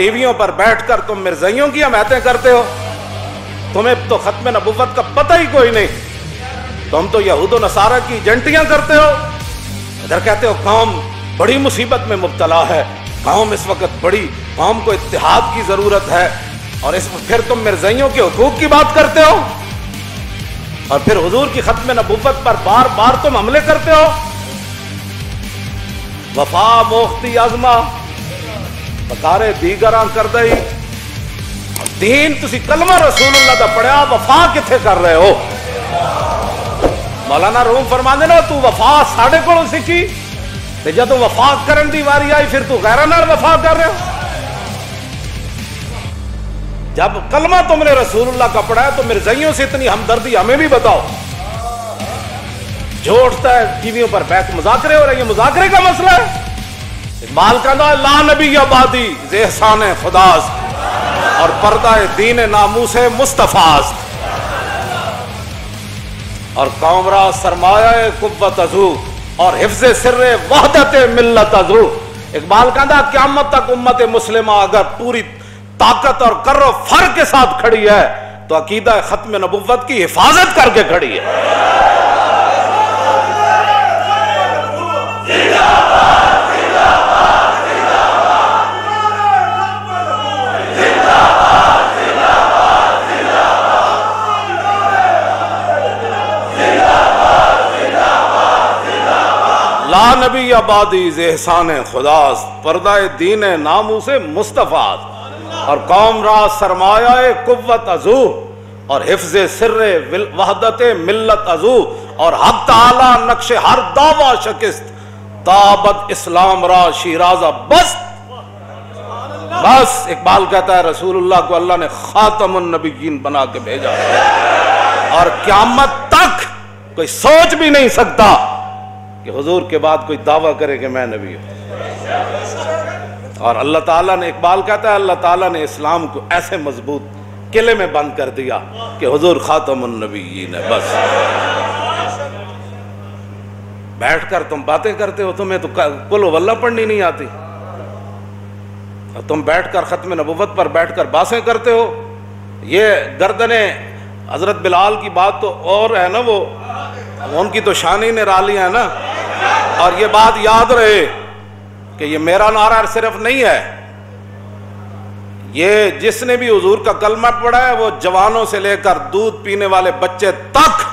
ٹیویوں پر بیٹھ کر تم مرزائیوں کی حمایتیں کرتے ہو. تمہیں تو ختم نبوت کا پتہ ہی کوئی نہیں. تم تو یہود و نصارہ کی ایجنٹیاں کرتے ہو. ادھر کہتے ہو قوم بڑی مصیبت میں مبتلا ہے, قوم اس وقت قوم کو اتحاد کی ضرورت ہے, اور پھر تم مرزائیوں کے حقوق کی بات کرتے ہو, اور پھر حضور کی ختم نبوت پر بار بار تم حملے کرتے ہو. وفا موختی ازما بکارے دیگراں کر دئی. دین تسی کلمہ رسول اللہ دا پڑھیا, وفا کتھے کر رہے ہو؟ مولانا روم فرماندے نا تو وفا ساڈے کولوں سیکھی, تے جدوں وفا کرن دی واری آئی پھر تو غیراں نال وفا کر رہے ہو. جب کلمہ تم نے رسول اللہ کا پڑھا ہے تو مرزائیوں سے اتنی ہمدردی ہمیں بھی بتاؤ. جو اٹھتا ہے ٹی ویوں پر بیٹھ مذاکرے ہو رہے ہیں, یہ مذاکرے کا مسئلہ ہے. اقبال کہتا ہے لا نبی آبادی ز احسان خداست, اور پردہ دین ناموس مصطفیٰ, اور قوم را سرمایہ قوت ازو, اور حفظ سر وحدت ملت ازو. اقبال کہتا ہے قیامت تک امت مسلمہ اگر پوری طاقت اور کر و فر کے ساتھ کھڑی ہے تو عقیدہ ختم نبوت کی حفاظت کر کے کھڑی ہے. لا نبی آبادی ز احسان خداست, پردہ دین ناموس مصطفیٰ, اور قوم را سرمایہ قوت ازو, اور حفظ سر وحدت ملت ازو, اور حق تعالی نقش ہر دعویٰ شکست, تابت اسلام را شیرازہ بس. بس اقبال کہتا ہے رسول اللہ کو اللہ نے خاتم النبیین بنا کے بھیجا, اور قیامت تک کوئی سوچ بھی نہیں سکتا کہ حضور کے بعد کوئی دعویٰ کرے کہ میں نبی ہوں. اور اللہ تعالیٰ نے, اقبال کہتا ہے اللہ تعالیٰ نے اسلام کو ایسے مضبوط قلعے میں بند کر دیا کہ حضور خاتم النبیین ہے. بس بیٹھ کر تم باتیں کرتے ہو, تمہیں تو قل ہو اللہ پڑھنی نہیں آتی, اور تم بیٹھ کر ختم نبوت پر بیٹھ کر باتیں کرتے ہو. یہ گردنیں حضرت بلال کی بات تو اور ہے نا, وہ ان کی تو شان ہی نرالی ہے نا. اور یہ بات یاد رہے کہ یہ میرا نعرہ صرف نہیں ہے, یہ جس نے بھی حضور کا کلمہ پڑھا ہے وہ جوانوں سے لے کر دودھ پینے والے بچے تک,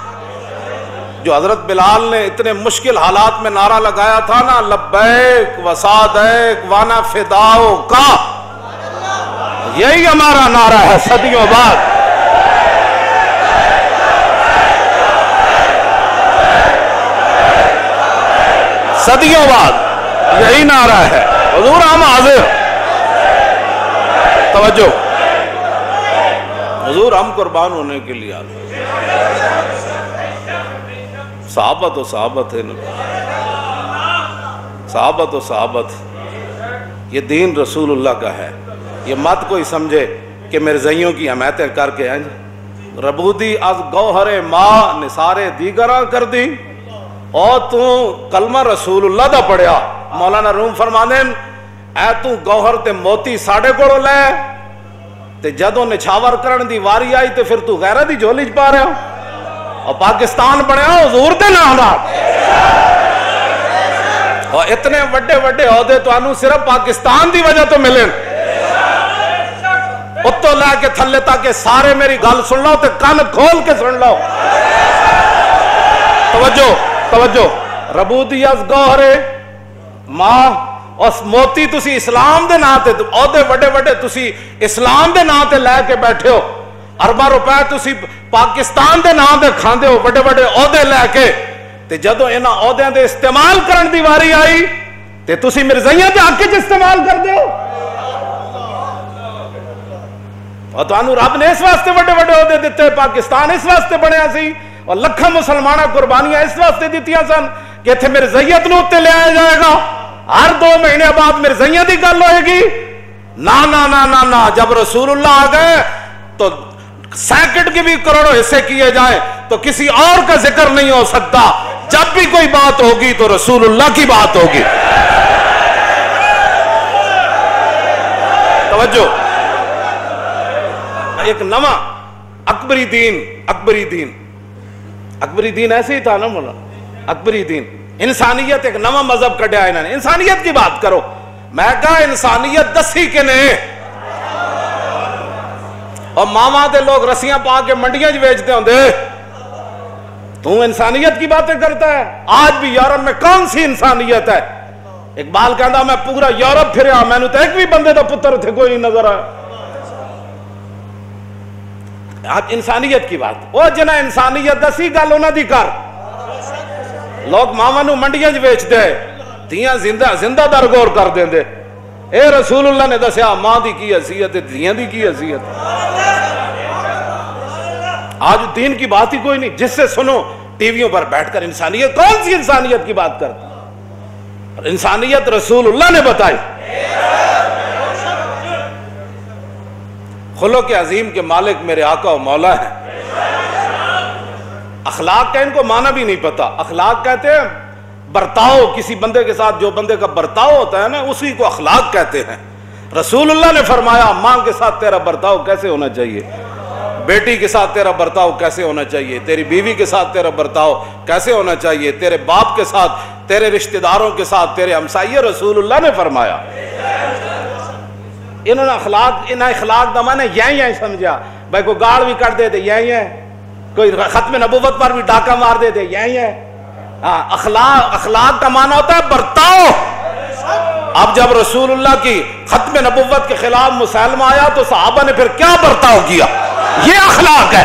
جو حضرت بلال نے اتنے مشکل حالات میں نعرہ لگایا تھا نا, لبیک و سعدیک وانا فداؤ کا, یہی ہمارا نعرہ ہے صدیوں بعد. صدیوں بعد یہی نعرہ ہے, حضور ہم حاضر. توجہ, حضور ہم قربان ہونے کے لیے حاضر. صحابہ تو صحابت ہے, صحابہ تو صحابت, یہ دین رسول اللہ کا ہے. یہ مت کوئی سمجھے کہ مرزائیوں کی حمایتیں کر کے ہیں ربودی از گوہر ماں نثارے دیگراں کر دی, اور تو کلمہ رسول اللہ دا پڑھیا. مولانا روم فرماندے اے تو گوہر تے موتی ساڑے کوڑو لے, تے جدوں نچھاور کرن دی واری آئی تے پھر تو غیرہ دی جھولی چ پا رہا, اور پاکستان بنیا حضور دے نام دا, اور اتنے وڈے وڈے عہدے تو انو صرف پاکستان دی وجہ تو ملیں. اتو لے کے تھلے تاکہ سارے میری گل سن لو تے کان کھول کے سن لو. توجہ توجہ, ربودی از گوہرے ماں, اس موتی تسی اسلام دے نام تے عہدے وڈے وڈے تسی اسلام دے نام تے لے کے بیٹھے ہو, ارباں روپے تسی پاکستان دے نام تے کھاندے ہو وڈے وڈے عہدے لے کے, تے جدوں انہاں عہدیاں دے استعمال کرن دی واری آئی تے تسی مرزائیاں دے حق وچ استعمال کر دیو. اور تانوں رب نے اس واسطے وڈے وڈے عہدے دتے, پاکستان اس واسطے بنیا سی, اور لکھاں مسلمانہ قربانیاں اس واسطے دیتیاں سن کہ اتنے مرزائیت نو تے لے آیا جائے گا, ہر 2 مہینے بعد مرزائیت دی گل ہوئے گی. نا نا نا نا نا, جب رسول اللہ آ گئے تو سیکنڈ کے بھی کروڑوں حصے کیے جائیں تو کسی اور کا ذکر نہیں ہو سکتا. جب بھی کوئی بات ہوگی تو رسول اللہ کی بات ہوگی. توجہ، ایک نواں اکبری دین ایسے ہی تھا نا مولانا، اکبری دین، انسانیت ایک نواں مذہب کڈیا انہوں نے، انسانیت کی بات کرو، میں کہا انسانیت دسی کے نے، اور ماما دے لوگ رسیاں پا کے منڈیاں بیچتے ہوں دے، تو انسانیت کی باتیں کرتا ہے؟ آج بھی یورپ میں کون سی انسانیت ہے؟ اقبال کہندا میں پورا یورپ پھریا، میں نے تو ایک بھی بندے دا پتر تھے کوئی نہیں نظر آیا۔ آپ انسانیت کی بات، وہ جنہ انسانیت دسی گل انہاں دی کر، لوگ ماما نو منڈیاں بیچ دے، دیاں زندہ درگور کر دیں دے، اے رسول اللہ نے دسیا ماں دی کی حیثیت ہے، دیاں دی کی حیثیت ہے۔ آج دین کی بات ہی کوئی نہیں، جس سے سنو ٹی ویوں پر بیٹھ کر انسانیت، کون سی انسانیت کی بات کرتا؟ انسانیت رسول اللہ نے بتائی۔ خلق عظیم کے مالک میرے آقا و مولا ہیں۔ اخلاق کا ان کو معنی بھی نہیں پتا، اخلاق کہتے ہیں برتاؤ، کسی بندے کے ساتھ جو بندے کا برتاؤ ہوتا ہے نا اسی کو اخلاق کہتے ہیں۔ رسول اللہ نے فرمایا ماں کے ساتھ تیرا برتاؤ کیسے ہونا چاہیے، بیٹی کے ساتھ تیرا برتاؤ کیسے ہونا چاہیے، تیری بیوی کے ساتھ تیرا برتاؤ کیسے ہونا چاہیے، تیرے باپ کے ساتھ، تیرے رشتہ داروں کے ساتھ، تیرے ہمسائے، رسول اللہ نے فرمایا۔ انہوں نے اخلاق دا معنی یہی سمجھا، بھائی کوئی گاڑ بھی کر دے دے یہی ہے، کوئی ختم نبوت پر بھی ڈاکہ مار دے دے یہی ہے۔ اخلاق کا معنی ہوتا ہے برتاؤ۔ اب جب رسول اللہ کی ختم نبوت کے خلاف مسلمہ آیا تو صحابہ نے پھر کیا برتاؤ کیا؟ یہ اخلاق ہے،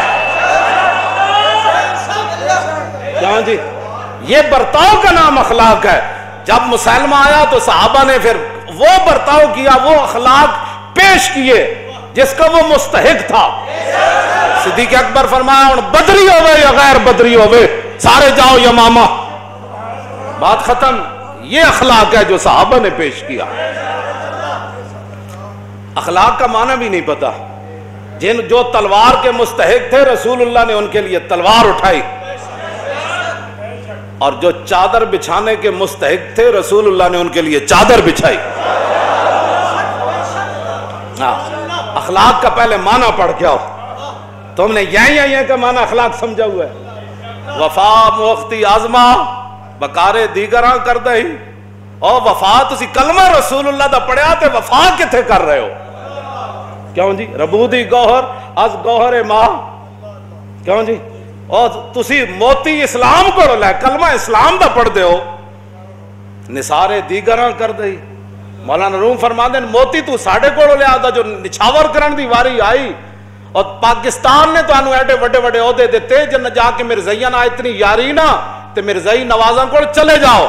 کیوں جی؟ یہ برتاؤ کا نام اخلاق ہے۔ جب مسلمہ آیا تو صحابہ نے پھر وہ برتاؤ کیا، وہ اخلاق پیش کیے جس کا وہ مستحق تھا۔ صدیق اکبر فرمایا ہن بدری ہوئے یا غیر بدری ہوئے سارے جاؤ یمامہ، بات ختم۔ یہ اخلاق ہے جو صحابہ نے پیش کیا۔ اخلاق کا معنی بھی نہیں پتا، جو تلوار کے مستحق تھے رسول اللہ نے ان کے لیے تلوار اٹھائی، اور جو چادر بچھانے کے مستحق تھے رسول اللہ نے ان کے لیے چادر بچھائی۔ اخلاق کا پہلے معنی پڑھ کے آؤ، تم نے یہی کا معنی اخلاق سمجھا ہوا ہے۔ وفا موختی آزما بکارے دیگراں کر دہی، اور وفا تسی کلمہ رسول اللہ دا پڑھیا تے وفا کتھے کر رہے ہو؟ کیوں جی؟ ربودی گوہر از گوہر ماں، کیوں جی؟ اور تسی موتی اسلام کو لے کلمہ اسلام دا پڑھ دے ہو، نثارے دیگراں کر دہی۔ مولانا روم فرماندے موتی تو ساڑھے کو لے آدھا جو نچھاور کرن دی واری آئی، اور پاکستان نے تو انہوں ایڈے وڈے وڈے عہدے دیتے جن جا کے مرزائیاں نہ اتنی یاری نہ تے مرزائی نوازاں کو چلے جاؤ،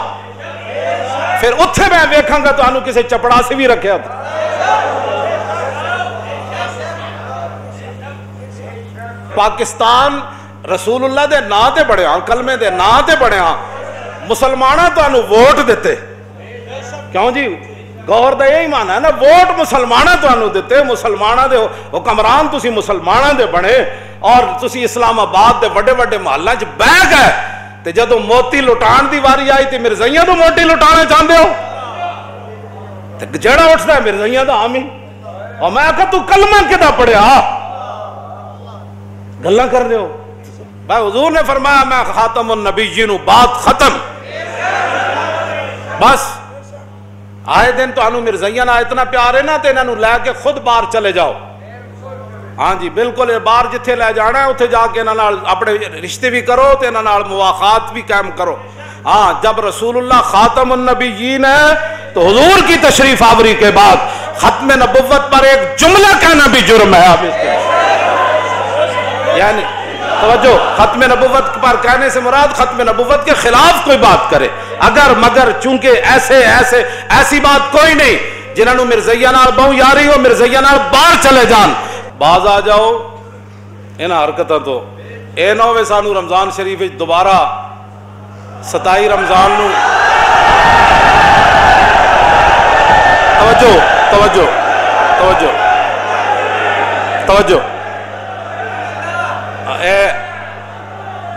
پھر اتھے میں ویکھاں گا تو انہوں کسے چپڑا سے بھی رکھے ہوتا۔ پاکستان رسول اللہ دے نا تے بڑے ہاں، کلمے دے نا تے بڑے ہاں، مسلمانہ تو انہوں ووٹ دیتے، کیوں جی؟ گور دا یہی معنی ہے نا، ووٹ مسلمانہ تو انہوں دیتے، مسلمانہ دے حکمران تسی مسلمانہ دے بنے، اور تسی اسلام آباد دے وڈے وڈے محلہ چ بہ گئے تے جدو موتی لٹان دی واری آئی تے مرزائیاں تو موتی لٹانے چاہندے ہو، تے جڑا اٹھتا ہے مرزائیاں دا آمی، اور میں کہا تو کلمہ کدا پڑھیا گلاں کر دے ہو؟ بھائی حضور نے فرمایا میں خاتم النبیین، بات ختم، بس۔ آئے دن تو انہوں مرزائیاں اتنا پیار ہے نا تے انہوں لے کے خود باہر چلے جاؤ، ہاں جی بالکل، باہر جتھے لے جانا ہے اتھے جا کے انہوں اپنے رشتے بھی کرو تے انہوں مواخات بھی قائم کرو۔ ہاں جب رسول اللہ خاتم النبیین ہے تو حضور کی تشریف آوری کے بعد ختم نبوت پر ایک جملہ کہنا بھی جرم ہے۔ آپ اس کے یعنی توجہ، ختم نبوت پر کہنے سے مراد ختم نبوت کے خلاف کوئی بات کرے، اگر مگر چونکہ ایسی بات کوئی نہیں، جنہوں مرزائیاں نال بہو یاری ہو مرزائیاں نال باہر چلے جان، باز آ جاؤ انہاں حرکتاں تو۔ اے نہ ہوئے سانو رمضان شریف دوبارہ 27 رمضان نو توجہ توجہ توجہ توجہ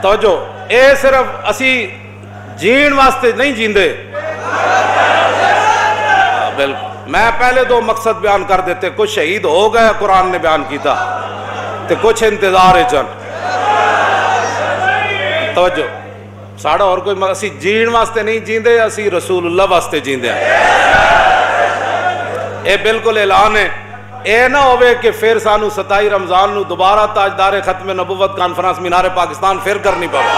توجہ، اے صرف اسی جین واسطے نہیں جیندے، بالکل میں پہلے دو مقصد بیان کر دیتے، کچھ شہید ہو گئے قرآن نے بیان کیتا تے کچھ انتظار چن توجہ ساڑا اور کوئی اسی جین واسطے نہیں جیندے، اسی رسول اللہ واسطے جیندے ہیں۔ اے بالکل اعلان ہے، اے نہ ہوئے کہ پھر سانو 27 رمضان نو دوبارہ تاجدار ختم نبوت کانفرنس مینار پاکستان پھر کرنی پڑے۔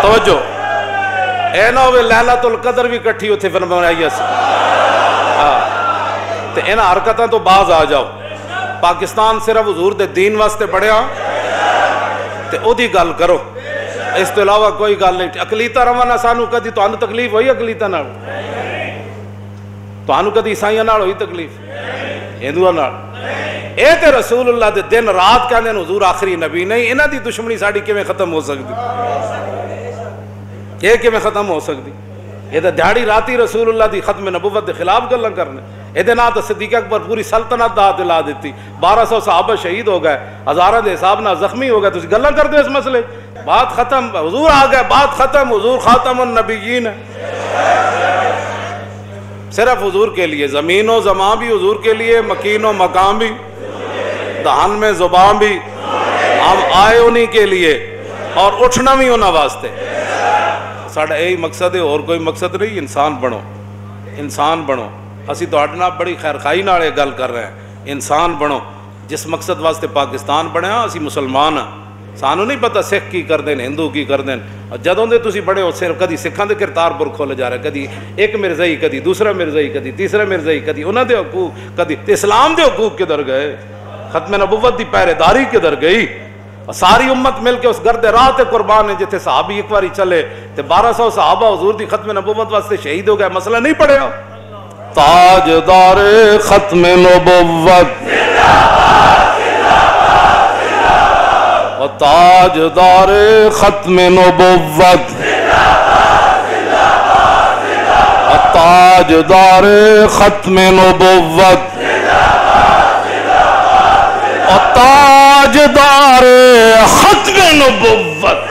توجہ اے نہ ہوئے لیلۃ القدر بھی کٹھی ہوتے پھر بنائی اسی تے ان حرکتاں تو باز آ جاؤ۔ پاکستان صرف حضور دے دین واسطے بڑھیا تے او دی گل کرو، اس تو علاوہ کوئی گل نہیں۔ اقلیتاں روانا سانو کدی تو تکلیف ہوئی اقلیتاں نال؟ تو کدی عیسائیاں نال ہوئی تکلیف؟ ہندوؤں نال؟ اے تے رسول اللہ دے دن رات کہندے حضور آخری نبی نہیں، انہاں دی دشمنی ساڈی کیویں ختم ہو سکدی؟ یہ کیویں ختم ہو سکدی؟ یہ تے دیہڑی راتی رسول اللہ دی ختم نبوت دے خلاف گلاں کرنے۔ یہ نہ تو صدیق اکبر پوری سلطنت دا دلا دیتی، 1200 صحابہ شہید ہو گئے، ہزاراں دے حساب نہ زخمی ہو گئے، تسی گلاں کردے اس مسئلے؟ بات ختم، حضور آ گئے، بات ختم، حضور خاتم النبیین ہے۔ صرف حضور کے لیے، زمین و زمان بھی حضور کے لیے، مکین و مقام بھی، دہن میں زبان بھی، ہم آئے انہی کے لیے اور اٹھنا بھی انہاں واسطے۔ ساڑھا یہی مقصد ہے، اور کوئی مقصد نہیں۔ انسان بنو، انسان بنو۔ اسی تو اٹھنا بڑی خیرخائی نال یہ گل کر رہے ہیں، انسان بنو۔ جس مقصد واسطے پاکستان بنیا اسی مسلمان ہاں، سانو نہیں پتہ سکھ کی کر دیں، ہندو کی کر دیں۔ جدوں دے تسی بڑے ہو صرف کدی سکھاں دے کرتارپور کھولے جا رہے، کدی ایک مرزائی، کدی دوسرا مرزائی، کدی تیسرا مرزائی، کدی انہاں دے حقوق، کدی اسلام دے حقوق کدھر گئے؟ ختم نبوت دی پہرے داری کدھر گئی؟ ساری امت مل کے اس گرد راہ تے قربان ہے جتھے صحابی ایک باری چلے تے 1200 صحابہ حضور دی ختم نبوت واسطے شہید ہو گئے، مسئلہ نہیں پڑھیا؟ تاجدار ختم نبوت و تاجدار ختم نبوت و تاجدار ختم نبوت و تاجدار ختم نبوت